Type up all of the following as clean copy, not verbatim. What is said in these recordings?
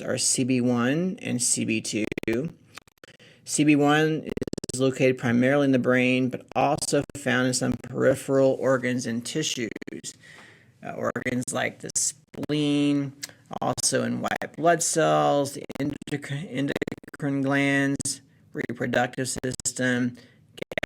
are CB1 and CB2. CB1 is located primarily in the brain, but also found in some peripheral organs and tissues. Organs like the spleen, also in white blood cells, the endocrine glands, reproductive system,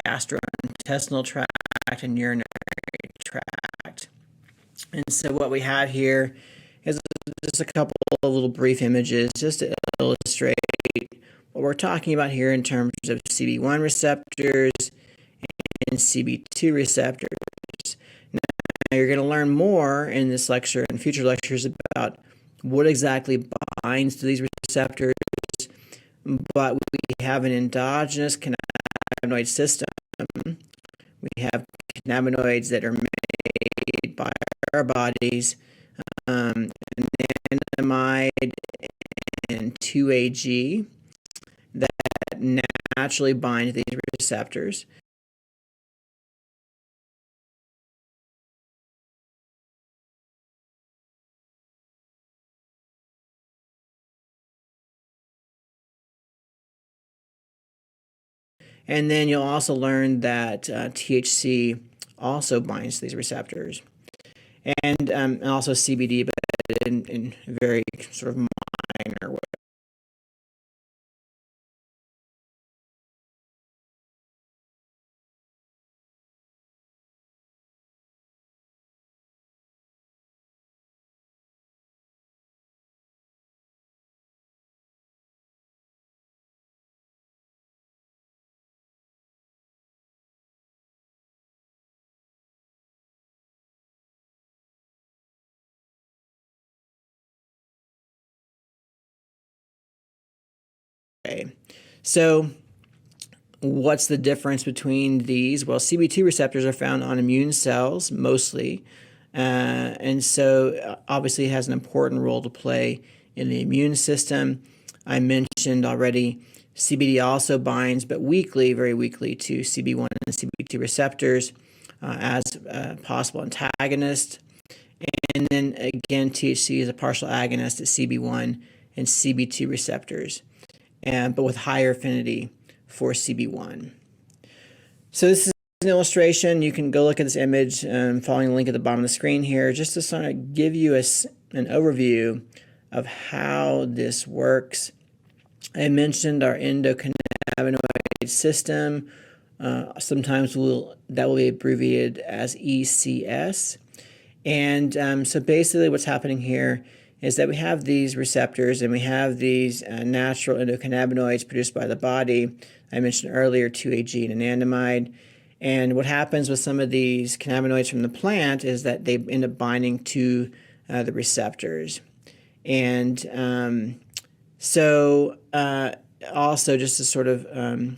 gastrointestinal tract, and urinary tract. And so what we have here is just a couple of little brief images just to illustrate what we're talking about here in terms of CB1 receptors and CB2 receptors. Now you're going to learn more in this lecture and future lectures about what exactly binds to these receptors, but we have an endogenous cannabinoid system. We have cannabinoids that are made by our bodies, anandamide and 2-AG that naturally bind to these receptors. And then you'll also learn that THC also binds to these receptors. And also CBD, but in very sort of minor way. Okay. So what's the difference between these? Well, CB2 receptors are found on immune cells mostly, and so obviously it has an important role to play in the immune system. I mentioned already CBD also binds, but weakly, very weakly, to CB1 and CB2 receptors as a possible antagonist. And then again, THC is a partial agonist at CB1 and CB2 receptors, but with higher affinity for CB1. So this is an illustration. You can go look at this image following the link at the bottom of the screen here, just to sort of give you an overview of how this works. I mentioned our endocannabinoid system. Sometimes that will be abbreviated as ECS. And so basically what's happening here is that we have these receptors and we have these natural endocannabinoids produced by the body. I mentioned earlier 2-AG and anandamide. And what happens with some of these cannabinoids from the plant is that they end up binding to the receptors. And also just to sort of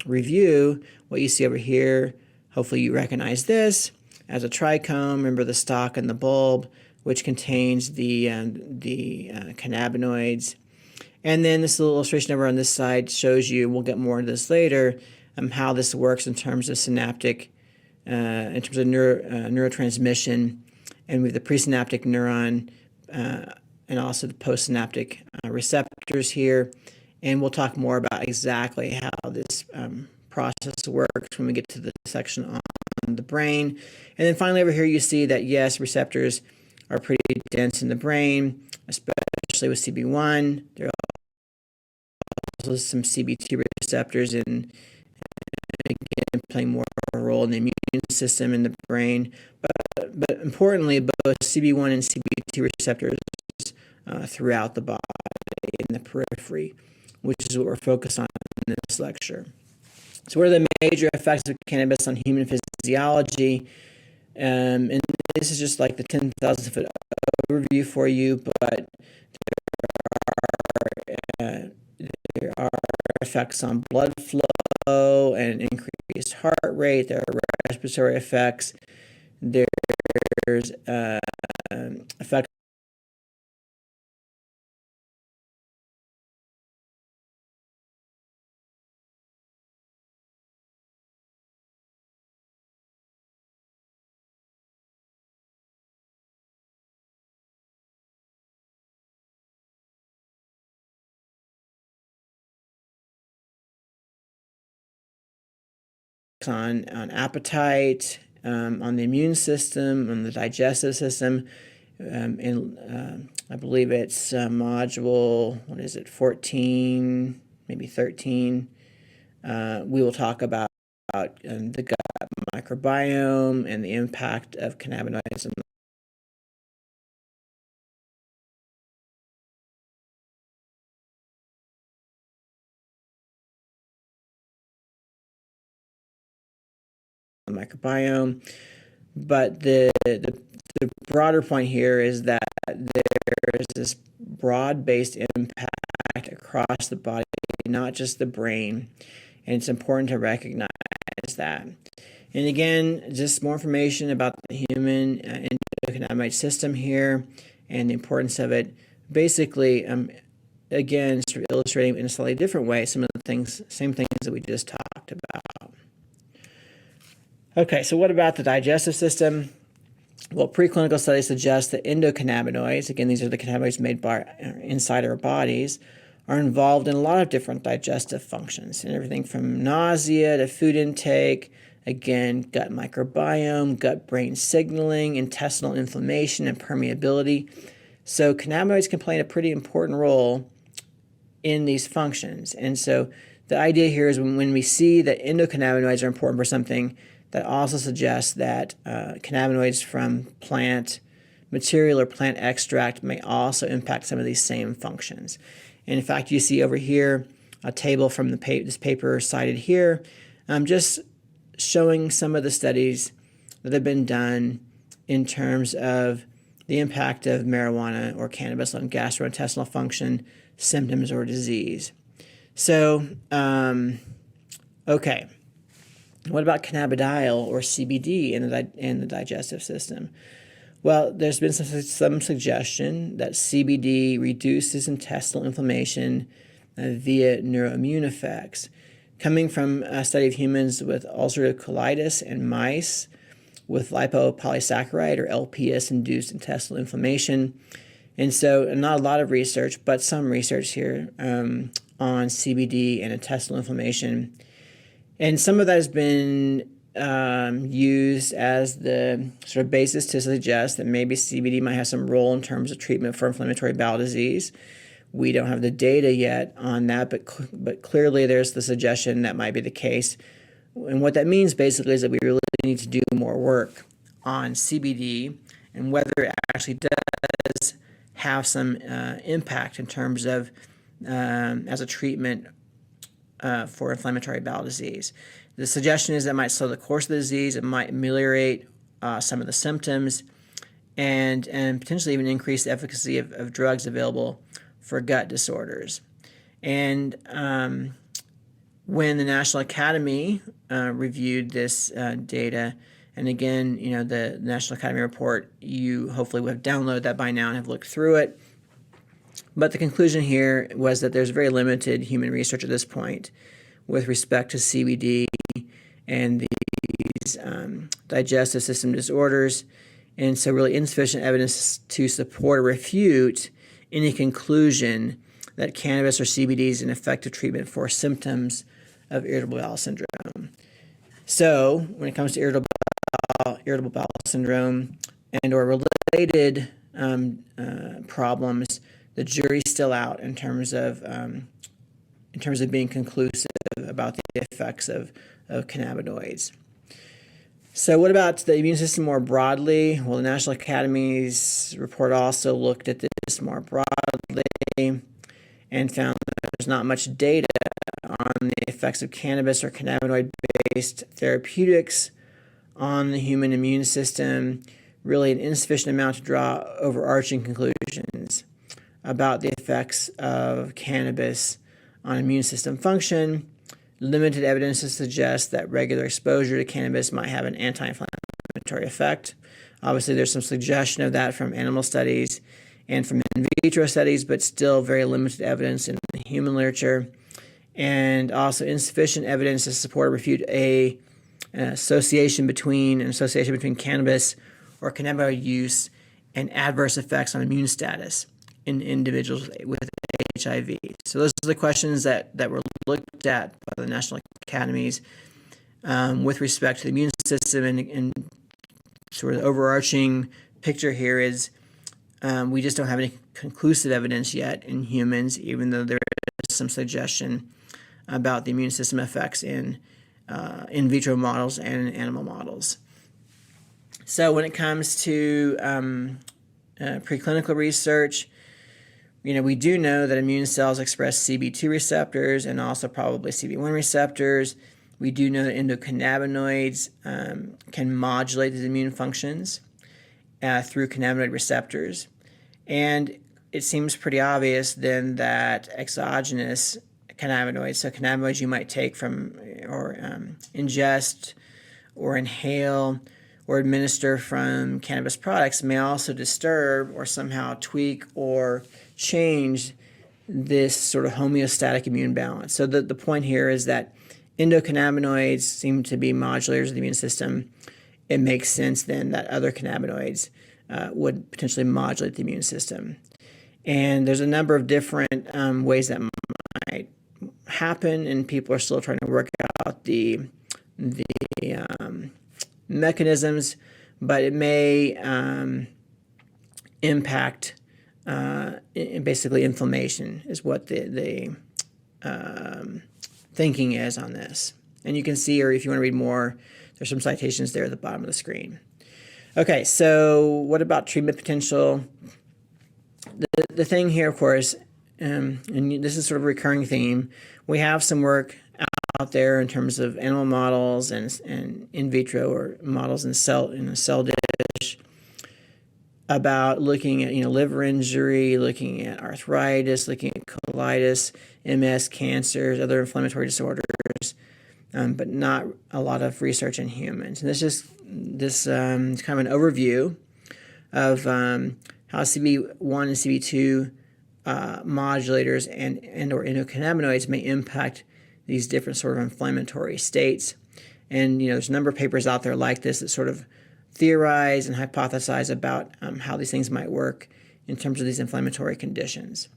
review what you see over here, hopefully you recognize this as a trichome. Remember the stalk and the bulb, which contains the cannabinoids. And then this little illustration over on this side shows you, we'll get more into this later, how this works in terms of synaptic, in terms of neurotransmission. And we have the presynaptic neuron and also the postsynaptic receptors here. And we'll talk more about exactly how this process works when we get to the section on the brain. And then finally over here you see that yes, receptors are pretty dense in the brain, especially with CB1. There are also some CB2 receptors and again playing more of a role in the immune system in the brain. But importantly, both CB1 and CB2 receptors throughout the body in the periphery, which is what we're focused on in this lecture. So what are the major effects of cannabis on human physiology? And this is just like the 10,000 foot overview for you, but there are effects on blood flow and increased heart rate. There are respiratory effects. There's effects on appetite, on the immune system, on the digestive system. I believe it's module, 14, maybe 13. We will talk about the gut microbiome and the impact of cannabinoids on the microbiome. But the broader point here is that there is this broad-based impact across the body, not just the brain, and it's important to recognize that. And again, just more information about the human endocannabinoid system here and the importance of it. Basically, again, sort of illustrating in a slightly different way some of the things, same things that we just talked about. Okay, so what about the digestive system? Well, preclinical studies suggest that endocannabinoids, again, these are the cannabinoids made by inside our bodies, are involved in a lot of different digestive functions, and everything from nausea to food intake, again, gut microbiome, gut-brain signaling, intestinal inflammation, and permeability. So cannabinoids can play a pretty important role in these functions. And so the idea here is when we see that endocannabinoids are important for something, that also suggests that cannabinoids from plant material or plant extract may also impact some of these same functions. And in fact, you see over here a table from this paper cited here, just showing some of the studies that have been done in terms of the impact of marijuana or cannabis on gastrointestinal function, symptoms, or disease. So, okay. What about cannabidiol or CBD in the digestive system? Well, there's been some suggestion that CBD reduces intestinal inflammation via neuroimmune effects. Coming from a study of humans with ulcerative colitis and mice with lipopolysaccharide or LPS-induced intestinal inflammation. And so not a lot of research, but some research here on CBD and intestinal inflammation. And some of that has been used as the sort of basis to suggest that maybe CBD might have some role in terms of treatment for inflammatory bowel disease. We don't have the data yet on that, but clearly there's the suggestion that might be the case. And what that means basically is that we really need to do more work on CBD and whether it actually does have some impact in terms of as a treatment for inflammatory bowel disease. The suggestion is that it might slow the course of the disease, it might ameliorate some of the symptoms, and potentially even increase the efficacy of drugs available for gut disorders. And when the National Academy reviewed this data, and again, the National Academy report, you hopefully would have downloaded that by now and have looked through it. But the conclusion here was that there's very limited human research at this point with respect to CBD and these digestive system disorders, and so really insufficient evidence to support or refute any conclusion that cannabis or CBD is an effective treatment for symptoms of irritable bowel syndrome. So when it comes to irritable bowel syndrome and or related problems, the jury's still out in terms of being conclusive about the effects of cannabinoids. So what about the immune system more broadly? Well, the National Academy's report also looked at this more broadly and found that there's not much data on the effects of cannabis or cannabinoid-based therapeutics on the human immune system, really an insufficient amount to draw overarching conclusions about the effects of cannabis on immune system function. Limited evidence to suggest that regular exposure to cannabis might have an anti-inflammatory effect. Obviously, there's some suggestion of that from animal studies and from in vitro studies, but still very limited evidence in the human literature. And also insufficient evidence to support or refute an association between cannabis or cannabinoid use and adverse effects on immune status in individuals with HIV. So those are the questions that were looked at by the National Academies with respect to the immune system, and sort of the overarching picture here is we just don't have any conclusive evidence yet in humans, even though there is some suggestion about the immune system effects in vitro models and in animal models. So when it comes to preclinical research, we do know that immune cells express CB2 receptors and also probably CB1 receptors. We do know that endocannabinoids can modulate these immune functions through cannabinoid receptors. And it seems pretty obvious then that exogenous cannabinoids, so cannabinoids you might take from or ingest or inhale or administer from cannabis products, may also disturb or somehow tweak or change this sort of homeostatic immune balance. So the point here is that endocannabinoids seem to be modulators of the immune system. It makes sense then that other cannabinoids would potentially modulate the immune system. And there's a number of different ways that might happen, and people are still trying to work out the mechanisms, but it may impact basically inflammation is what the thinking is on this. And you can see, or if you want to read more, there's some citations there at the bottom of the screen. Okay, so what about treatment potential? The thing here, of course, and this is sort of a recurring theme, we have some work out there in terms of animal models and in vitro or models in a cell dish about looking at liver injury, looking at arthritis, looking at colitis, MS, cancers, other inflammatory disorders, but not a lot of research in humans. And this kind of an overview of how CB1 and CB2 modulators and or endocannabinoids may impact these different sort of inflammatory states. And there's a number of papers out there like this that sort of theorize and hypothesize about how these things might work in terms of these inflammatory conditions.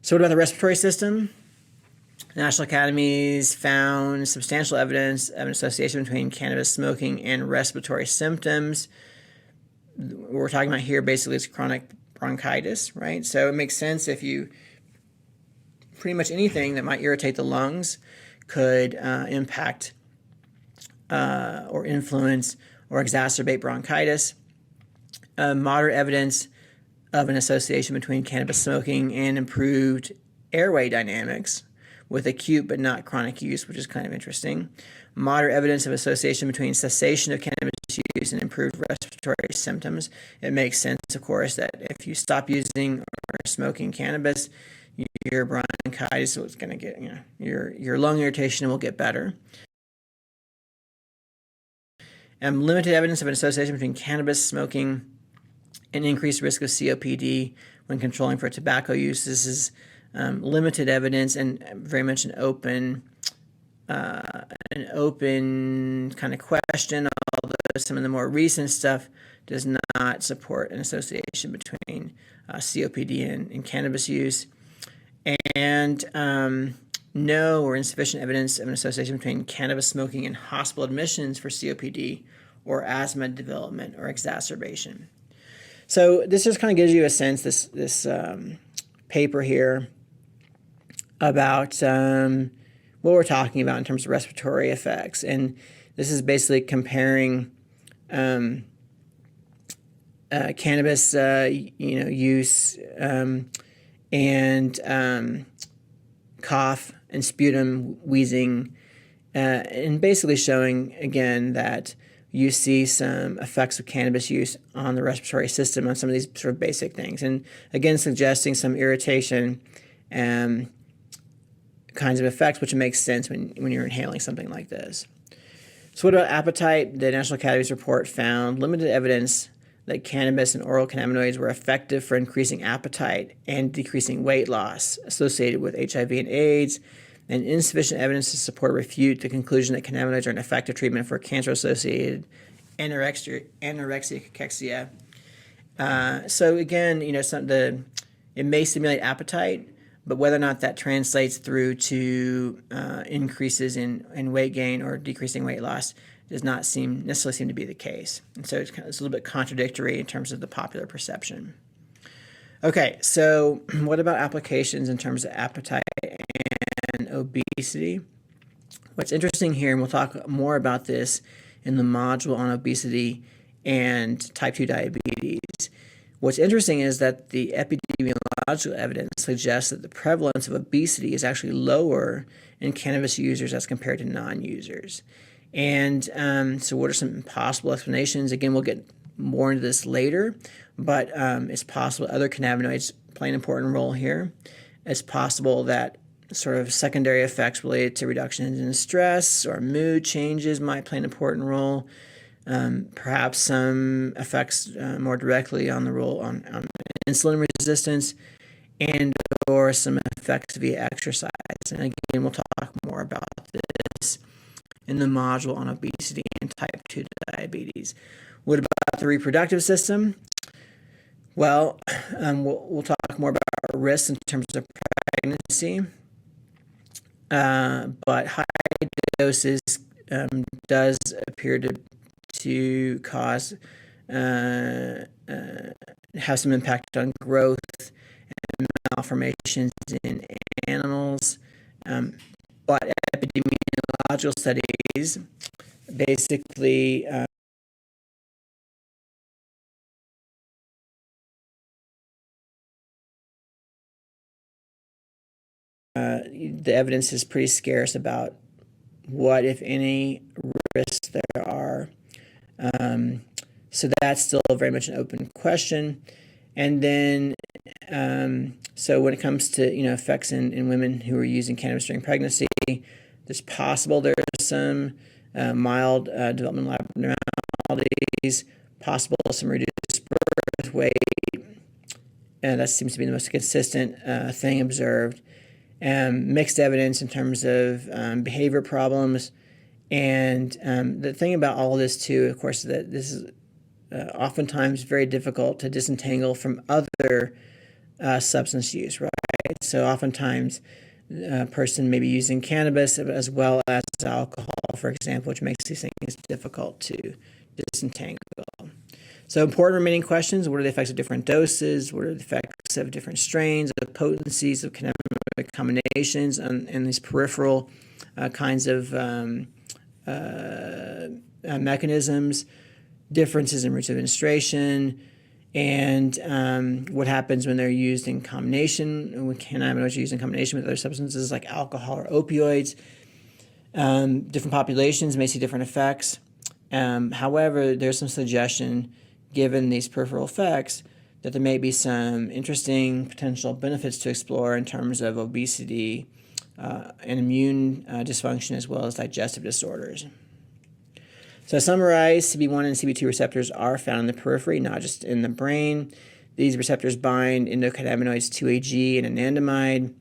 So what about the respiratory system? National academies found substantial evidence of an association between cannabis smoking and respiratory symptoms. What we're talking about here basically is chronic bronchitis, right? So it makes sense if you pretty much anything that might irritate the lungs could impact or influence or exacerbate bronchitis. Moderate evidence of an association between cannabis smoking and improved airway dynamics with acute but not chronic use, which is kind of interesting. Moderate evidence of association between cessation of cannabis use and improved respiratory symptoms. It makes sense, of course, that if you stop using or smoking cannabis, your bronchitis is going to get, your lung irritation will get better. Limited evidence of an association between cannabis smoking and increased risk of COPD when controlling for tobacco use. This is limited evidence and very much an open kind of question, although some of the more recent stuff does not support an association between COPD and cannabis use. And no or insufficient evidence of an association between cannabis smoking and hospital admissions for COPD or asthma development or exacerbation. So this just kind of gives you a sense, this paper here, about what we're talking about in terms of respiratory effects. And this is basically comparing cannabis use and cough and sputum wheezing, and basically showing again that you see some effects of cannabis use on the respiratory system on some of these sort of basic things, and again suggesting some irritation kinds of effects, which makes sense when you're inhaling something like this. So what about appetite? The National Academies report found limited evidence that cannabis and oral cannabinoids were effective for increasing appetite and decreasing weight loss associated with HIV and AIDS, and insufficient evidence to support or refute the conclusion that cannabinoids are an effective treatment for cancer-associated anorexia, cachexia. So again, it may stimulate appetite, but whether or not that translates through to increases in weight gain or decreasing weight loss does not necessarily seem to be the case. And so it's a little bit contradictory in terms of the popular perception. Okay, so what about applications in terms of appetite and obesity? What's interesting here, and we'll talk more about this in the module on obesity and type 2 diabetes. What's interesting is that the epidemiological evidence suggests that the prevalence of obesity is actually lower in cannabis users as compared to non-users. And so what are some possible explanations? Again, we'll get more into this later, but it's possible other cannabinoids play an important role here. It's possible that sort of secondary effects related to reductions in stress or mood changes might play an important role. Perhaps some effects more directly on the role on insulin resistance, and or some effects via exercise. And again, we'll talk more about this in the module on obesity and type 2 diabetes. What about the reproductive system? Well, we'll talk more about risks in terms of pregnancy, but high doses does appear to cause have some impact on growth and malformations in animals. But epidemiological studies basically the evidence is pretty scarce about what, if any, risks there are. So that's still very much an open question. And then, so when it comes to effects in women who are using cannabis during pregnancy, it's possible there's some mild developmental abnormalities, possible some reduced birth weight, and that seems to be the most consistent thing observed. Mixed evidence in terms of behavior problems. And the thing about all of this, too, of course, that this is oftentimes very difficult to disentangle from other substance use, right? So oftentimes a person may be using cannabis as well as alcohol, for example, which makes these things difficult to disentangle. So important remaining questions: what are the effects of different doses? What are the effects of different strains, of potencies, of cannabinoid combinations, and these peripheral kinds of mechanisms, differences in routes of administration, and what happens when they're used in combination, when cannabinoids are used in combination with other substances like alcohol or opioids. Different populations may see different effects. However, there's some suggestion, given these peripheral effects, that there may be some interesting potential benefits to explore in terms of obesity and immune dysfunction, as well as digestive disorders. So to summarize, CB1 and CB2 receptors are found in the periphery, not just in the brain. These receptors bind endocannabinoids 2-AG and anandamide.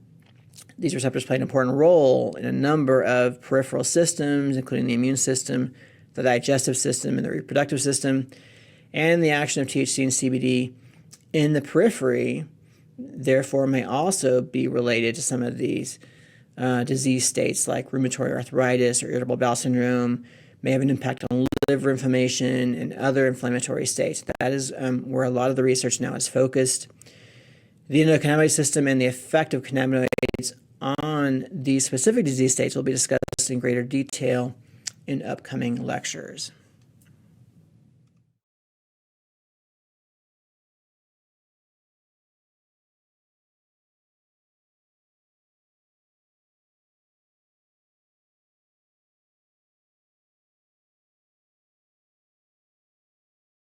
These receptors play an important role in a number of peripheral systems, including the immune system, the digestive system, and the reproductive system. And the action of THC and CBD in the periphery, therefore, may also be related to some of these disease states like rheumatoid arthritis or irritable bowel syndrome, may have an impact on liver inflammation and other inflammatory states. That is where a lot of the research now is focused. The endocannabinoid system and the effect of cannabinoids on these specific disease states will be discussed in greater detail in upcoming lectures.